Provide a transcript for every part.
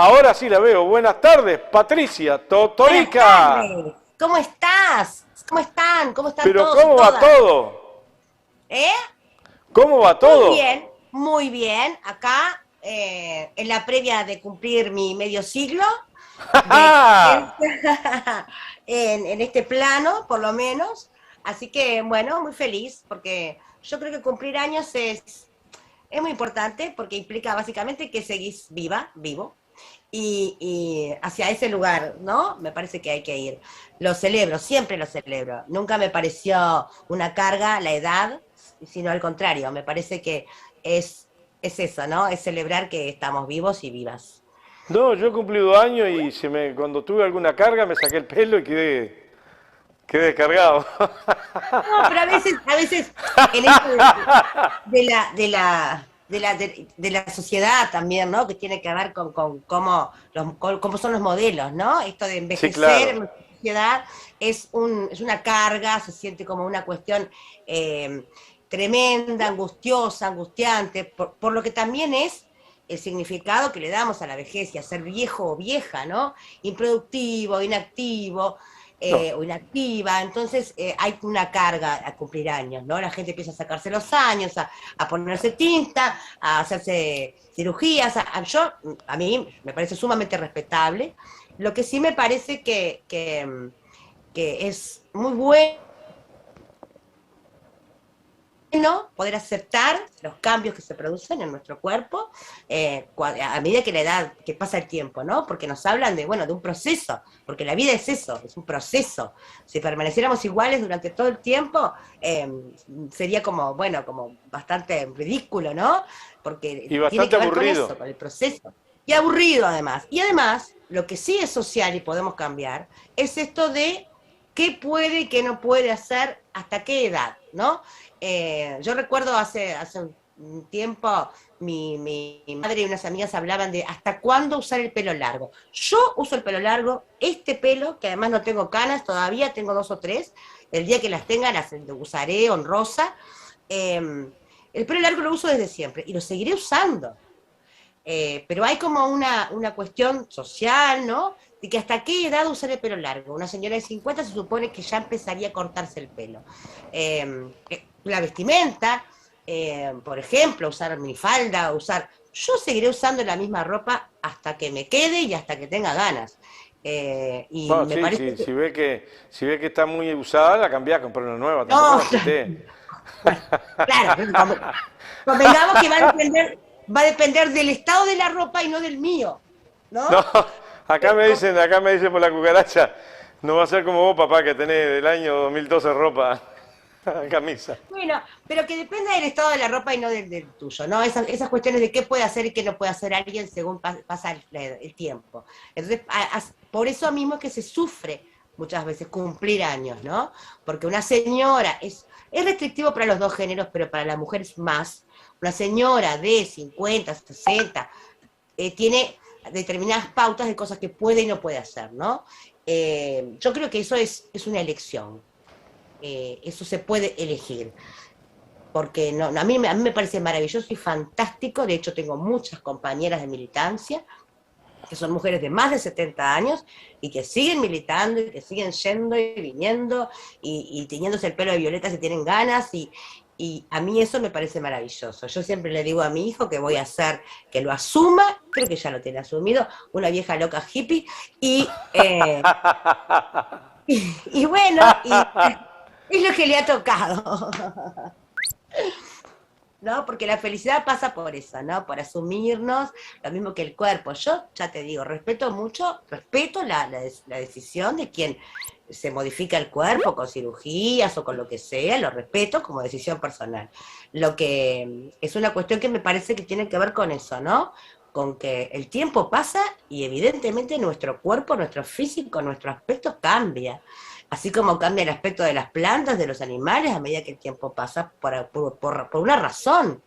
Ahora sí la veo. Buenas tardes, Patricia Buenas Totorica. tardes. ¿Cómo estás? ¿Cómo están? ¿Cómo están Pero todos y ¿cómo va todas? todo? ¿Eh? ¿Cómo va Muy todo? bien, muy bien. Acá, en la previa de cumplir mi medio siglo de existencia en este plano, por lo menos. Así que, bueno, muy feliz, porque yo creo que cumplir años es muy importante, porque implica básicamente que seguís viva, vivo, y hacia ese lugar, ¿no? Me parece que hay que ir. Lo celebro, siempre lo celebro. Nunca me pareció una carga la edad, sino al contrario, me parece que es, es eso, ¿no? Es celebrar que estamos vivos y vivas. No, yo he cumplido años y cuando tuve alguna carga me saqué el pelo y quedé descargado. No, pero a veces en esto de la sociedad también, ¿no? Que tiene que ver con cómo son los modelos, ¿no? Esto de Sí, envejecer en claro. nuestra sociedad es una carga, se siente como una cuestión eh, tremenda, angustiosa, angustiante, por lo que también es el significado que le damos a la vejez y a ser viejo o vieja, ¿no? Improductivo, inactivo, No. o inactiva, entonces hay una carga a cumplir años, ¿no? La gente empieza a sacarse los años, a ponerse tinta, a hacerse cirugías, a mí me parece sumamente respetable. Lo que sí me parece que es muy bueno poder aceptar los cambios que se producen en nuestro cuerpo a medida que la edad, que pasa el tiempo, ¿no? Porque nos hablan de, bueno, de un proceso, porque la vida es eso, es un proceso. Si permaneciéramos iguales durante todo el tiempo, sería como, bueno, como bastante ridículo, ¿no? Y Porque tiene bastante que ver con aburrido. eso, con el proceso. Y aburrido además. Y además, lo que sí es social y podemos cambiar, es esto de qué puede y qué no puede hacer, hasta qué edad, ¿no? Yo recuerdo hace un tiempo, mi madre y unas amigas hablaban de hasta cuándo usar el pelo largo. Yo uso el pelo largo, este pelo, que además no tengo canas, todavía tengo dos o tres, el día que las tenga las usaré honrosa. Eh, el pelo largo lo uso desde siempre y lo seguiré usando. Pero hay como una cuestión social, ¿no? De que hasta qué edad usar el pelo largo. Una señora de 50 se supone que ya empezaría a cortarse el pelo. La vestimenta, por ejemplo, usar minifalda, usar... Yo seguiré usando la misma ropa hasta que me quede y hasta que tenga ganas. Y Bueno, me sí, parece sí, que... si ve que está muy usada, la cambiás, comprá una nueva, tampoco No, la puté. bueno, claro, convengamos que va a depender del estado de la ropa y no del mío, ¿no? No, acá Eh, me com- dicen, acá me dicen por la cucaracha, no va a ser como vos, papá, que tenés del año 2012 ropa, camisa. Bueno, pero que dependa del estado de la ropa y no del tuyo, ¿no? Esas cuestiones de qué puede hacer y qué no puede hacer alguien según pasa el tiempo. Entonces, por eso mismo es que se sufre muchas veces cumplir años, ¿no? Porque una señora es restrictivo para los dos géneros, pero para las mujeres más. Una señora de 50, 60, tiene determinadas pautas de cosas que puede y no puede hacer, ¿no? Yo creo que eso es una elección. Eso se puede elegir porque no, a mí me parece maravilloso y fantástico. De hecho, tengo muchas compañeras de militancia que son mujeres de más de 70 años y que siguen militando y que siguen yendo y viniendo y teñiéndose el pelo de violeta si tienen ganas y a mí eso me parece maravilloso. Yo siempre le digo a mi hijo que voy a hacer, que lo asuma, creo que ya lo tiene asumido, una vieja loca hippie y, y bueno, y es lo que le ha tocado. ¿No? Porque la felicidad pasa por eso, ¿no? Por asumirnos, lo mismo que el cuerpo. Yo, ya te digo, respeto mucho, respeto la decisión de quien se modifica el cuerpo con cirugías o con lo que sea, lo respeto como decisión personal. Lo que es una cuestión que me parece que tiene que ver con eso, ¿no? Con que el tiempo pasa y evidentemente nuestro cuerpo, nuestro físico, nuestro aspecto cambia. Así como cambia el aspecto de las plantas, de los animales, a medida que el tiempo pasa, por una razón,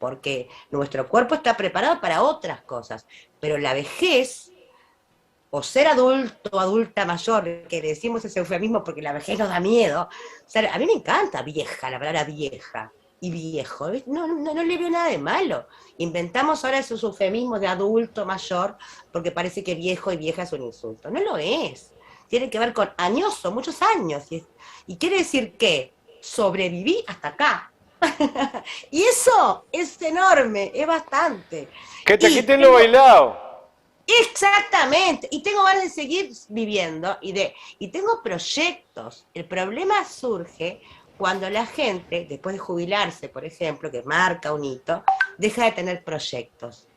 porque nuestro cuerpo está preparado para otras cosas, pero la vejez, o ser adulto o adulta mayor, que le decimos ese eufemismo porque la vejez nos da miedo, o sea, a mí me encanta vieja, la palabra vieja, y viejo. No le veo nada de malo. Inventamos ahora esos eufemismos de adulto mayor porque parece que viejo y vieja es un insulto. No lo es. Tiene que ver con añoso, muchos años. Y quiere decir que sobreviví hasta acá. Y eso es enorme, es bastante. Que te Y quiten lo tengo, bailado. exactamente, y tengo ganas de seguir viviendo y tengo proyectos. El problema surge cuando la gente, después de jubilarse, por ejemplo, que marca un hito, deja de tener proyectos.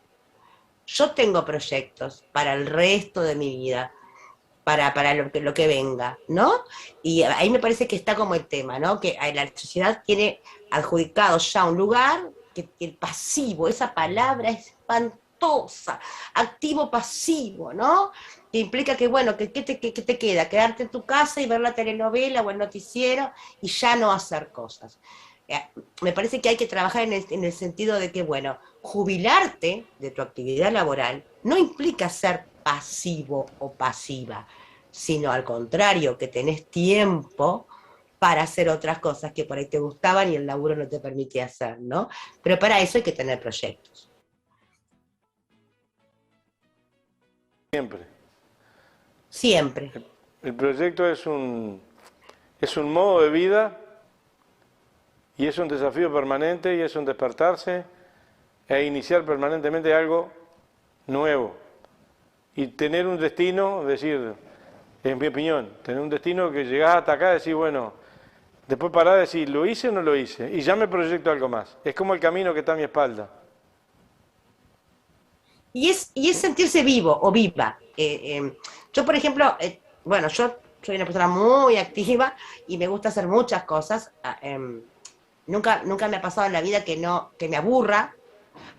Yo tengo proyectos para el resto de mi vida, para lo que venga, ¿no? Y ahí me parece que está como el tema, ¿no? Que la sociedad tiene adjudicado ya un lugar, que el pasivo, esa palabra es espantosa, activo-pasivo, ¿no? Que implica que, bueno, ¿qué te queda? Quedarte en tu casa y ver la telenovela o el noticiero y ya no hacer cosas. Me parece que hay que trabajar en el sentido de que, bueno, jubilarte de tu actividad laboral no implica ser pasivo o pasiva, sino al contrario, que tenés tiempo para hacer otras cosas que por ahí te gustaban y el laburo no te permitía hacer, ¿no? Pero para eso hay que tener proyectos. Siempre. Siempre. El proyecto es un modo de vida y es un desafío permanente y es un despertarse e iniciar permanentemente algo nuevo. Y tener un destino, decir, en mi opinión, tener un destino que llegás hasta acá y decís, bueno, después parás de decir, ¿lo hice o no lo hice? Y ya me proyecto algo más. Es como el camino que está a mi espalda. Y es sentirse vivo o viva. Yo, por ejemplo, bueno, yo soy una persona muy activa y me gusta hacer muchas cosas. Nunca me ha pasado en la vida que me aburra.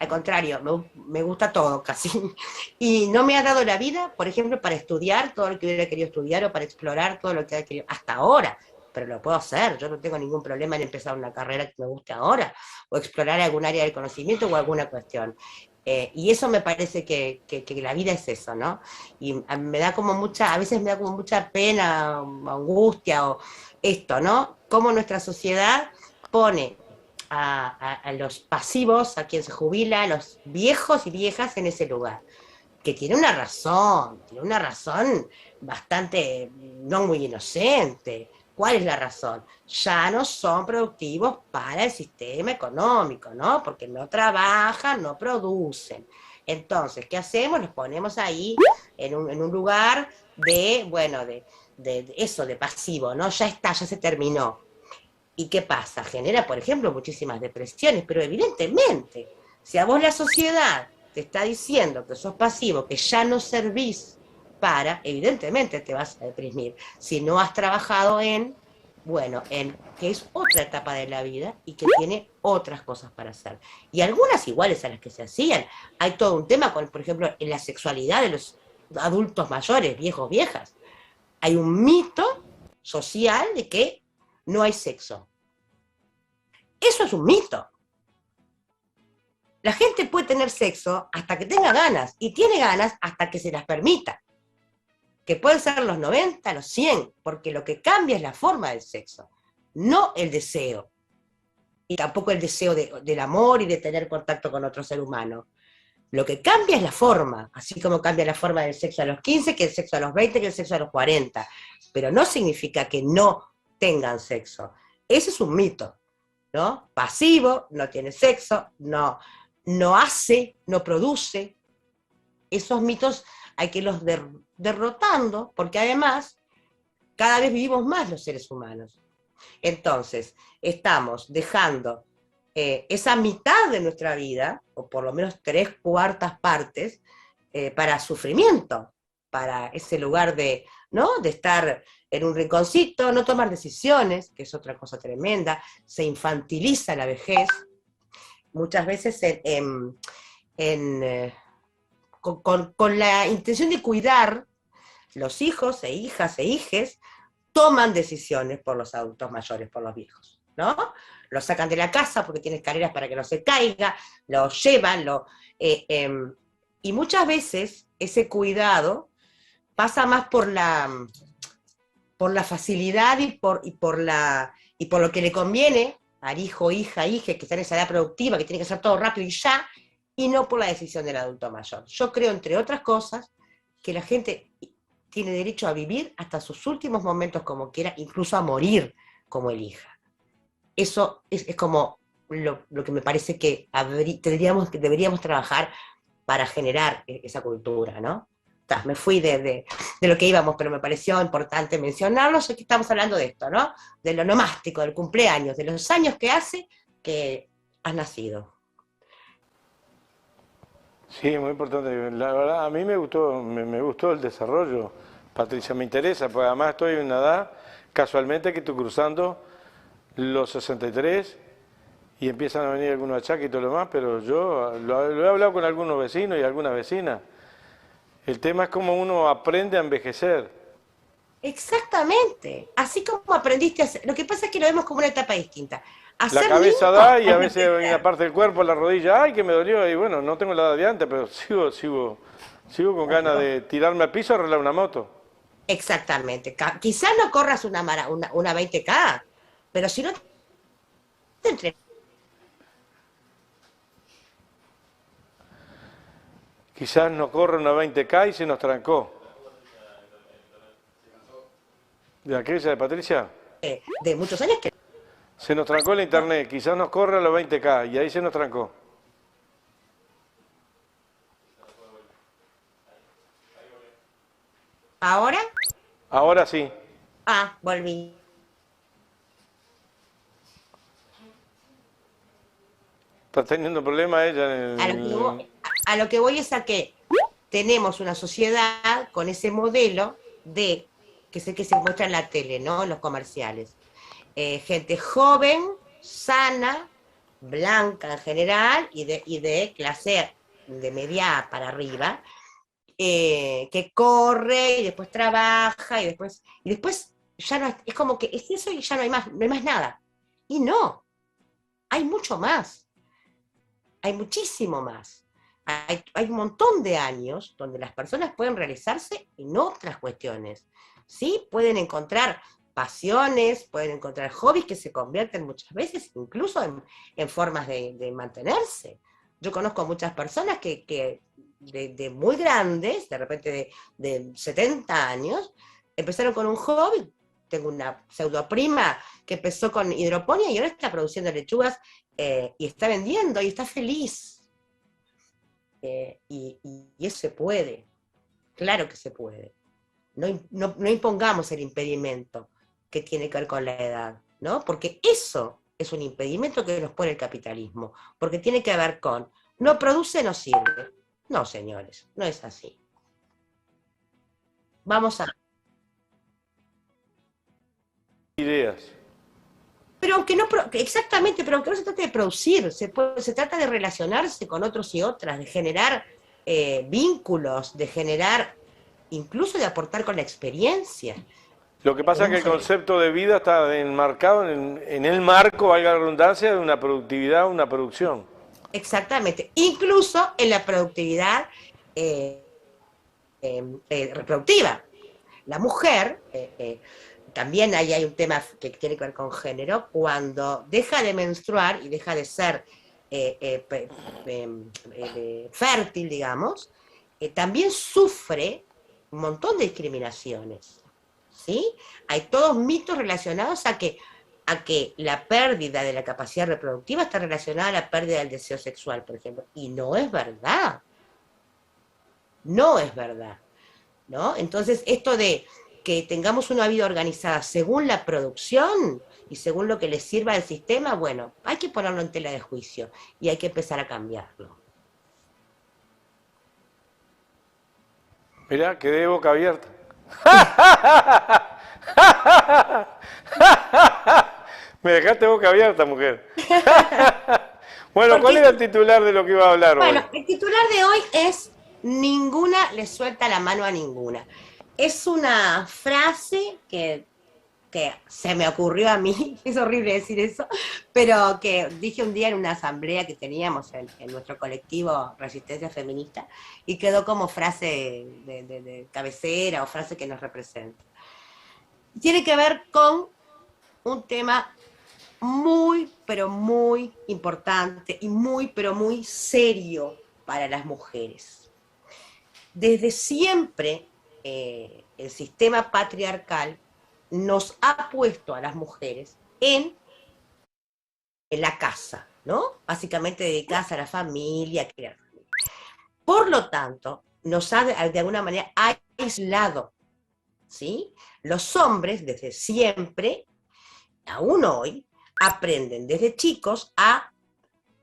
Al contrario, me gusta todo casi. Y no me ha dado la vida, por ejemplo, para estudiar todo lo que hubiera querido estudiar o para explorar todo lo que hubiera querido hasta ahora. Pero lo puedo hacer, yo no tengo ningún problema en empezar una carrera que me guste ahora, o explorar algún área del conocimiento o alguna cuestión. Y eso me parece que la vida es eso, ¿no? Y me da como a veces me da como mucha pena, angustia, o esto, ¿no? Cómo nuestra sociedad pone a los pasivos, a quien se jubila, a los viejos y viejas en ese lugar, que tiene una razón bastante, no muy inocente. ¿Cuál es la razón? Ya no son productivos para el sistema económico, ¿no? Porque no trabajan, no producen. Entonces, ¿qué hacemos? Los ponemos ahí en un lugar de, bueno, de eso, de pasivo, ¿no? Ya está, ya se terminó. ¿Y qué pasa? Genera, por ejemplo, muchísimas depresiones, pero evidentemente, si a vos la sociedad te está diciendo que sos pasivo, que ya no servís evidentemente te vas a deprimir. Si no has trabajado bueno, en que es otra etapa de la vida y que tiene otras cosas para hacer. Y algunas iguales a las que se hacían. Hay todo un tema con, por ejemplo, en la sexualidad de los adultos mayores, viejos, viejas. Hay un mito social de que no hay sexo. Eso es un mito. La gente puede tener sexo hasta que tenga ganas, y tiene ganas hasta que se las permita. Que pueden ser los 90, los 100, porque lo que cambia es la forma del sexo, no el deseo. Y tampoco el deseo del amor y de tener contacto con otro ser humano. Lo que cambia es la forma, así como cambia la forma del sexo a los 15, que el sexo a los 20, que el sexo a los 40. Pero no significa que no tengan sexo. Ese es un mito, ¿no? Pasivo, no tiene sexo, no hace, no produce. Esos mitos hay que irlos derrotando, porque además cada vez vivimos más los seres humanos. Entonces, estamos dejando esa mitad de nuestra vida, o por lo menos 3/4 partes, para sufrimiento, para ese lugar ¿no? De estar en un rinconcito, no tomar decisiones, que es otra cosa tremenda, se infantiliza la vejez, muchas veces con la intención de cuidar, los hijos e hijas e hijes toman decisiones por los adultos mayores, por los viejos, ¿no? Lo sacan de la casa porque tiene escaleras para que no se caiga, lo llevan, y muchas veces ese cuidado pasa más por la facilidad y por lo que le conviene al hijo, hija, hija, que está en esa edad productiva, que tiene que hacer todo rápido y ya, y no por la decisión del adulto mayor. Yo creo, entre otras cosas, que la gente tiene derecho a vivir hasta sus últimos momentos como quiera, incluso a morir como elija. Eso es como lo que me parece que deberíamos trabajar para generar esa cultura, ¿no? Me fui de lo que íbamos, pero me pareció importante mencionarlo, ya que estamos hablando de esto, ¿no? De lo nomástico, del cumpleaños, de los años que hace que has nacido. Sí, muy importante. La verdad, a mí me gustó el desarrollo, Patricia, me interesa, porque además estoy en una edad, casualmente, que estoy cruzando los 63 y empiezan a venir algunos achaques y todo lo demás, pero yo lo he hablado con algunos vecinos y algunas vecinas. El tema es cómo uno aprende a envejecer. Exactamente, así como aprendiste a hacer, lo que pasa es que lo vemos como una etapa distinta. A La ser cabeza niño, da y a veces hay una parte del cuerpo, la rodilla, ay, que me dolió, y bueno, no tengo la edad de antes, pero sigo con ganas de tirarme al piso a arreglar una moto. exactamente, quizás no corras una 20K, pero si no te entrenas, Quizás nos corre una 20K y se nos trancó. ¿De aquella de Patricia? de muchos años que Se nos trancó el internet, quizás nos corre a los 20K y ahí se nos trancó. ahora, Ahora sí. volví. Está teniendo problemas ella en A lo que voy, a lo que voy es a que tenemos una sociedad con ese modelo de, que sé que se muestra en la tele, ¿no? En los comerciales. Gente joven, sana, blanca en general, y de clase de media para arriba, que corre y después trabaja y después ya no es como que es eso y ya no hay más nada. Y no, hay mucho más. Hay muchísimo más. Hay un montón de años donde las personas pueden realizarse en otras cuestiones. ¿Sí? Pueden encontrar pasiones, pueden encontrar hobbies que se convierten muchas veces incluso en formas de mantenerse. Yo conozco muchas personas que de muy grandes, de repente de 70 años, empezaron con un hobby. Tengo una pseudoprima que empezó con hidroponía y ahora está produciendo lechugas y está vendiendo y está feliz. Y eso se puede, claro que se puede. No impongamos el impedimento que tiene que ver con la edad, ¿no? Porque eso es un impedimento que nos pone el capitalismo, porque tiene que ver con, no produce, no sirve. No, señores, no es así. Vamos a... ideas. Pero aunque no, exactamente, pero aunque no se trate de producir, se trata de relacionarse con otros y otras, de generar vínculos, de generar, incluso de aportar con la experiencia. Lo que pasa es que el concepto de vida está enmarcado en el marco, valga la redundancia, de una productividad, una producción. Exactamente, incluso en la productividad reproductiva. La mujer, también ahí hay un tema que tiene que ver con género, cuando deja de menstruar y deja de ser fértil, digamos, también sufre un montón de discriminaciones. ¿Sí? Hay todos mitos relacionados a que la pérdida de la capacidad reproductiva está relacionada a la pérdida del deseo sexual, por ejemplo. Y no es verdad. No es verdad. ¿No? Entonces, esto de que tengamos una vida organizada según la producción y según lo que le sirva al sistema, bueno, hay que ponerlo en tela de juicio y hay que empezar a cambiarlo. Mirá, quedé de boca abierta. Me dejaste boca abierta, mujer. Bueno, ¿cuál era el titular de lo que iba a hablar hoy? Bueno, el titular de hoy es ninguna le suelta la mano a ninguna. Es una frase que se me ocurrió a mí, es horrible decir eso, pero que dije un día en una asamblea que teníamos en nuestro colectivo Resistencia Feminista y quedó como frase de cabecera o frase que nos representa. Tiene que ver con un tema muy, pero muy importante y muy, pero muy serio para las mujeres. Desde siempre, el sistema patriarcal nos ha puesto a las mujeres en la casa, ¿no? Básicamente dedicadas a la familia, a criar. Por lo tanto, nos ha de alguna manera aislado, ¿sí? Los hombres, desde siempre, aún hoy, aprenden desde chicos a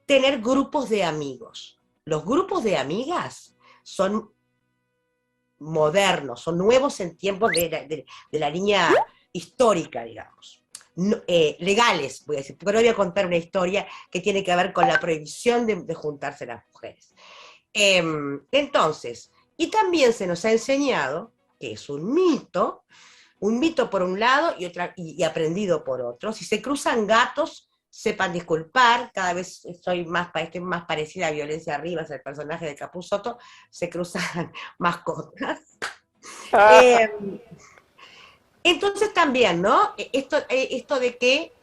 tener grupos de amigos. Los grupos de amigas son modernos, son nuevos en tiempos de la línea histórica, digamos. No, legales, voy a decir, pero voy a contar una historia que tiene que ver con la prohibición de juntarse las mujeres. Entonces, y también se nos ha enseñado que es un mito por un lado y aprendido por otro. Si se cruzan gatos, sepan disculpar, cada vez estoy más parecida a Violencia Rivas, el personaje de Capusotto, se cruzan mascotas. Entonces también, ¿no? Esto de que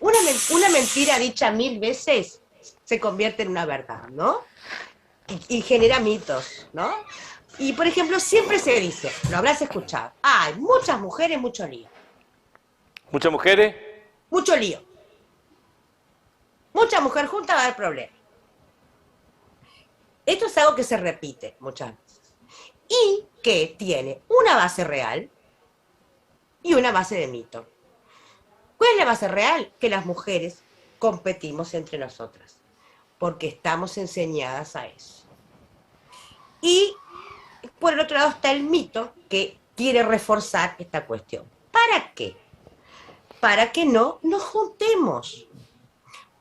una mentira dicha 1000 veces se convierte en una verdad, ¿no? Y genera mitos, ¿no? Y, por ejemplo, siempre se dice, lo habrás escuchado, hay muchas mujeres, mucho lío. ¿Muchas mujeres? Mucho lío. Mucha mujer junta va a haber problemas. Esto es algo que se repite muchas veces. Y que tiene una base real y una base de mito. ¿Cuál es la base real? Que las mujeres competimos entre nosotras, porque estamos enseñadas a eso. Y por el otro lado está el mito que quiere reforzar esta cuestión. ¿Para qué? Para que no nos juntemos.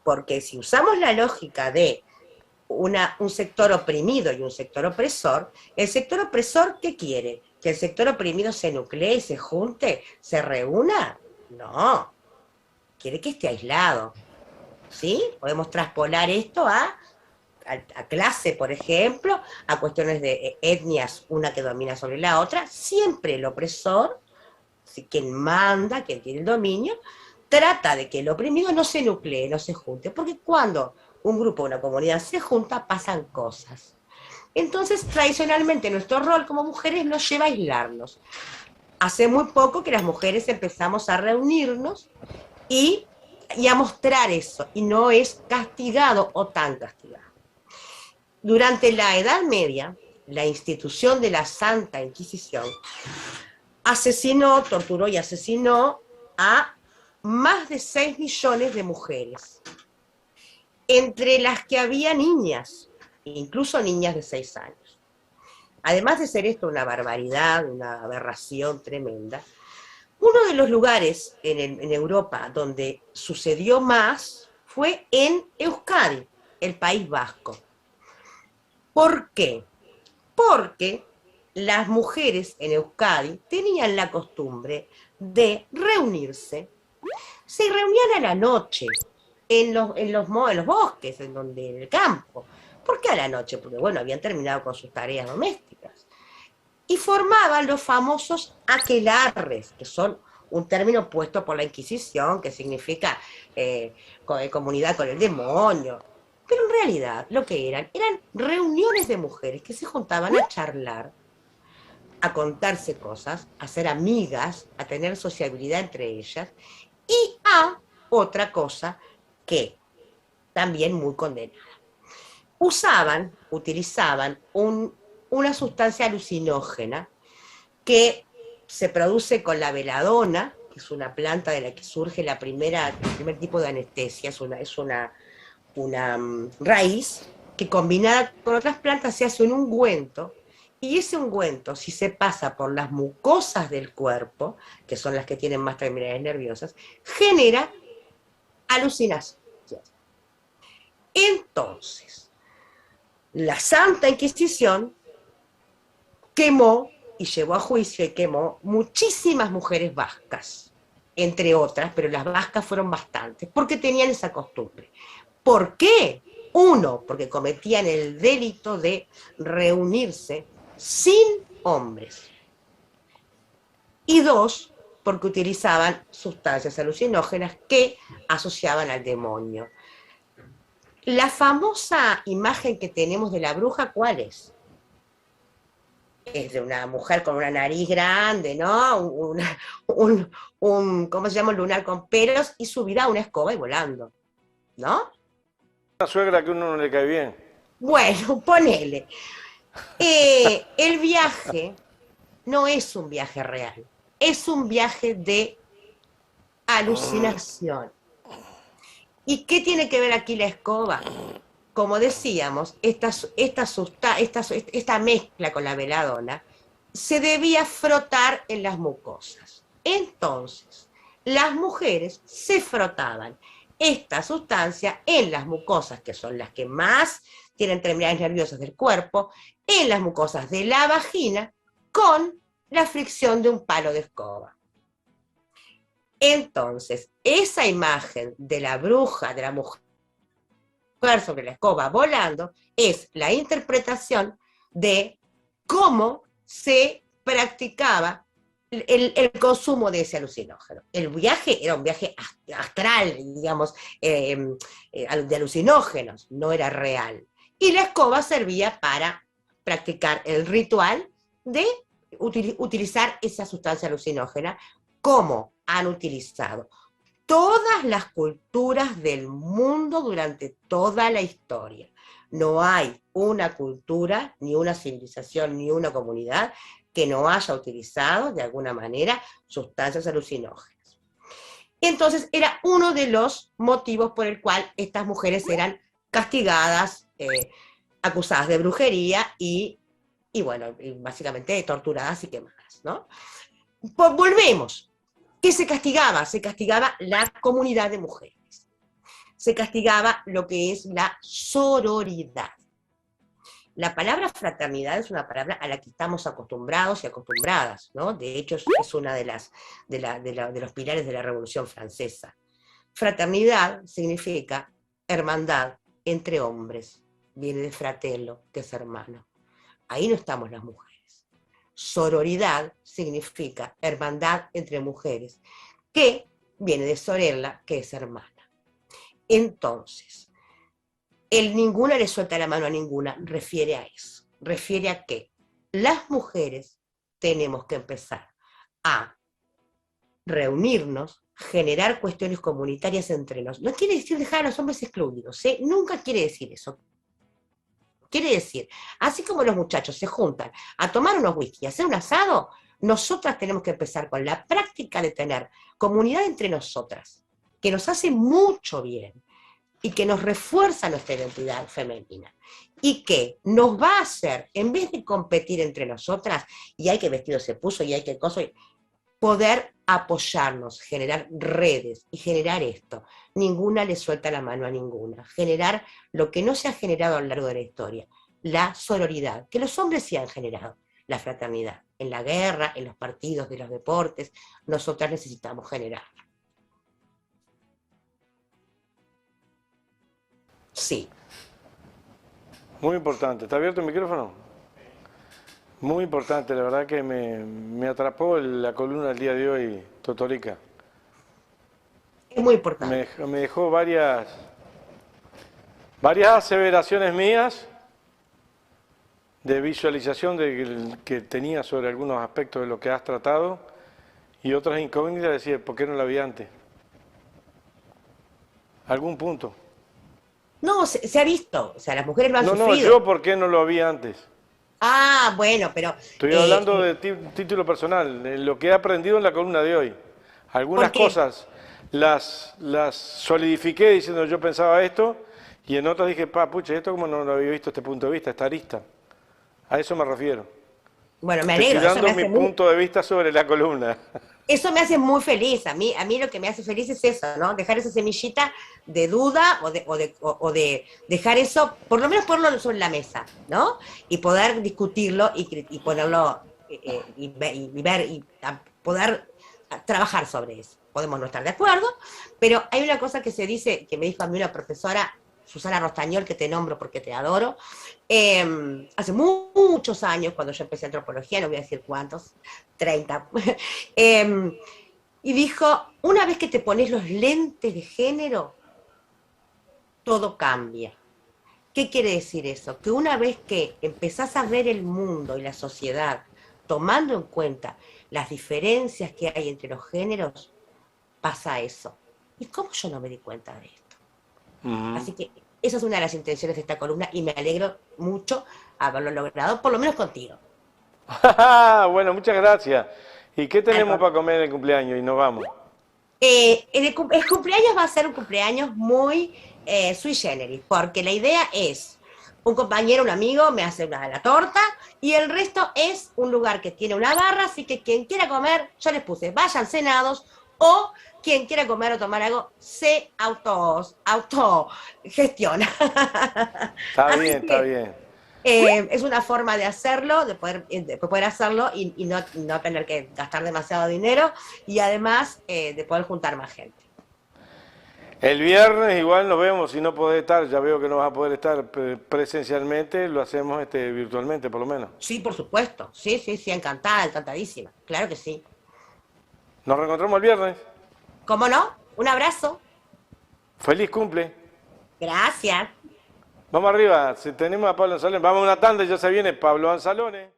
Porque si usamos la lógica de un sector oprimido y un sector opresor, el sector opresor, ¿qué quiere? ¿Que el sector oprimido se nuclee, se junte, se reúna? No. Quiere que esté aislado. ¿Sí? Podemos traspolar esto a clase, por ejemplo, a cuestiones de etnias, una que domina sobre la otra. Siempre el opresor, quien manda, quien tiene el dominio, trata de que el oprimido no se nuclee, no se junte, porque cuando un grupo, una comunidad se junta, pasan cosas. Entonces, tradicionalmente, nuestro rol como mujeres nos lleva a aislarnos. Hace muy poco que las mujeres empezamos a reunirnos y a mostrar eso, y no es castigado o tan castigado. Durante la Edad Media, la institución de la Santa Inquisición torturó y asesinó a más de 6 millones de mujeres, entre las que había niñas, incluso niñas de 6 años. Además de ser esto una barbaridad, una aberración tremenda, uno de los lugares en Europa donde sucedió más fue en Euskadi, el País Vasco. ¿Por qué? Porque las mujeres en Euskadi tenían la costumbre de reunirse. Se reunían a la noche en los bosques, en el campo. ¿Por qué a la noche? Porque, bueno, habían terminado con sus tareas domésticas. Y formaban los famosos aquelarres, que son un término puesto por la Inquisición, que significa comunidad con el demonio. Pero en realidad lo que eran reuniones de mujeres que se juntaban a charlar, a contarse cosas, a ser amigas, a tener sociabilidad entre ellas, y a otra cosa que también muy condenada. Utilizaban una sustancia alucinógena que se produce con la beladona, que es una planta de la que surge el primer tipo de anestesia, es una raíz que combinada con otras plantas se hace un ungüento, y ese ungüento, si se pasa por las mucosas del cuerpo, que son las que tienen más terminales nerviosas, genera alucinaciones. Entonces, la Santa Inquisición quemó y llevó a juicio y quemó muchísimas mujeres vascas, entre otras, pero las vascas fueron bastantes, porque tenían esa costumbre. ¿Por qué? Uno, porque cometían el delito de reunirse sin hombres. Y dos, porque utilizaban sustancias alucinógenas que asociaban al demonio. La famosa imagen que tenemos de la bruja, ¿cuál es? Es de una mujer con una nariz grande, ¿no? ¿Cómo se llama? Un lunar con pelos y subida a una escoba y volando, ¿no? Una suegra que a uno no le cae bien. Bueno, ponele. El viaje no es un viaje real, es un viaje de alucinación. ¿Y qué tiene que ver aquí la escoba? Como decíamos, esta mezcla con la veladona se debía frotar en las mucosas. Entonces, las mujeres se frotaban esta sustancia en las mucosas, que son las que más tienen terminales nerviosas del cuerpo, en las mucosas de la vagina, con la fricción de un palo de escoba. Entonces, esa imagen de la bruja, de la mujer sobre la escoba volando, es la interpretación de cómo se practicaba el consumo de ese alucinógeno. El viaje era un viaje astral, digamos, de alucinógenos, no era real. Y la escoba servía para practicar el ritual de utilizar esa sustancia alucinógena como han utilizado todas las culturas del mundo durante toda la historia. No hay una cultura, ni una civilización, ni una comunidad que no haya utilizado de alguna manera sustancias alucinógenas. Entonces era uno de los motivos por el cual estas mujeres eran castigadas, acusadas de brujería y bueno, básicamente torturadas y quemadas, ¿no? Pues volvemos. ¿Qué se castigaba? Se castigaba la comunidad de mujeres. Se castigaba lo que es la sororidad. La palabra fraternidad es una palabra a la que estamos acostumbrados y acostumbradas, ¿no? De hecho, es una de los pilares de la Revolución Francesa. Fraternidad significa hermandad entre hombres. Viene de fratello, que es hermano. Ahí no estamos las mujeres. Sororidad significa hermandad entre mujeres, que viene de sorella, que es hermana. Entonces, el ninguna le suelta la mano a ninguna refiere a eso. Refiere a que las mujeres tenemos que empezar a reunirnos, generar cuestiones comunitarias entre nosotros. No quiere decir dejar a los hombres excluidos, ¿eh? Nunca quiere decir eso. Quiere decir, así como los muchachos se juntan a tomar unos whisky y hacer un asado, nosotras tenemos que empezar con la práctica de tener comunidad entre nosotras, que nos hace mucho bien y que nos refuerza nuestra identidad femenina y que nos va a hacer, en vez de competir entre nosotras, y hay que vestido se puso y hay que cosas, poder apoyarnos, generar redes y generar esto. Ninguna le suelta la mano a ninguna. Generar lo que no se ha generado a lo largo de la historia, la sororidad, que los hombres sí han generado, la fraternidad. En la guerra, en los partidos de los deportes, nosotras necesitamos generarla. Sí. Muy importante. ¿Está abierto el micrófono? Muy importante, la verdad que me atrapó la columna del día de hoy, Totorica. Es muy importante. Me dejó varias aseveraciones mías de visualización que tenía sobre algunos aspectos de lo que has tratado y otras incógnitas, decir, ¿por qué no la vi antes? ¿Algún punto? No, se ha visto, o sea, las mujeres lo han sufrido. No, yo ¿por qué no lo vi antes? Ah, bueno, pero... Estoy hablando de título personal, de lo que he aprendido en la columna de hoy. Algunas cosas las solidifiqué diciendo yo pensaba esto, y en otras dije, pucha, esto como no lo había visto este punto de vista, esta arista. A eso me refiero. Bueno, me alegro. Estoy dando mi punto de vista sobre la columna. Eso me hace muy feliz. A mí lo que me hace feliz es eso, ¿no? Dejar esa semillita de duda o de dejar eso, por lo menos ponerlo sobre la mesa, ¿no? Y poder discutirlo y ponerlo y ver y poder trabajar sobre eso. Podemos no estar de acuerdo, pero hay una cosa que se dice, que me dijo a mí una profesora, Susana Rostañol, que te nombro porque te adoro, hace muchos años, cuando yo empecé antropología, no voy a decir cuántos, 30, y dijo, una vez que te pones los lentes de género, todo cambia. ¿Qué quiere decir eso? Que una vez que empezás a ver el mundo y la sociedad tomando en cuenta las diferencias que hay entre los géneros, pasa eso. ¿Y cómo yo no me di cuenta de esto? Así que esa es una de las intenciones de esta columna y me alegro mucho haberlo logrado, por lo menos contigo. Bueno, muchas gracias. ¿Y qué tenemos para comer en el cumpleaños? Y nos vamos. El cumpleaños va a ser un cumpleaños muy sui generis, porque la idea es un compañero, un amigo, me hace la torta y el resto es un lugar que tiene una barra, así que quien quiera comer, yo les puse, vayan cenados o quien quiera comer o tomar algo, se autogestiona. Está bien, está bien. Es una forma de hacerlo, de poder hacerlo y no tener que gastar demasiado dinero y además de poder juntar más gente. El viernes igual nos vemos, si no podés estar, ya veo que no vas a poder estar presencialmente, lo hacemos virtualmente por lo menos. Sí, por supuesto. Sí, sí, sí, encantada, encantadísima. Claro que sí. Nos reencontramos el viernes. ¿Cómo no? Un abrazo. Feliz cumple. Gracias. Vamos arriba, si tenemos a Pablo Anzalone, vamos a una tanda y ya se viene Pablo Anzalone.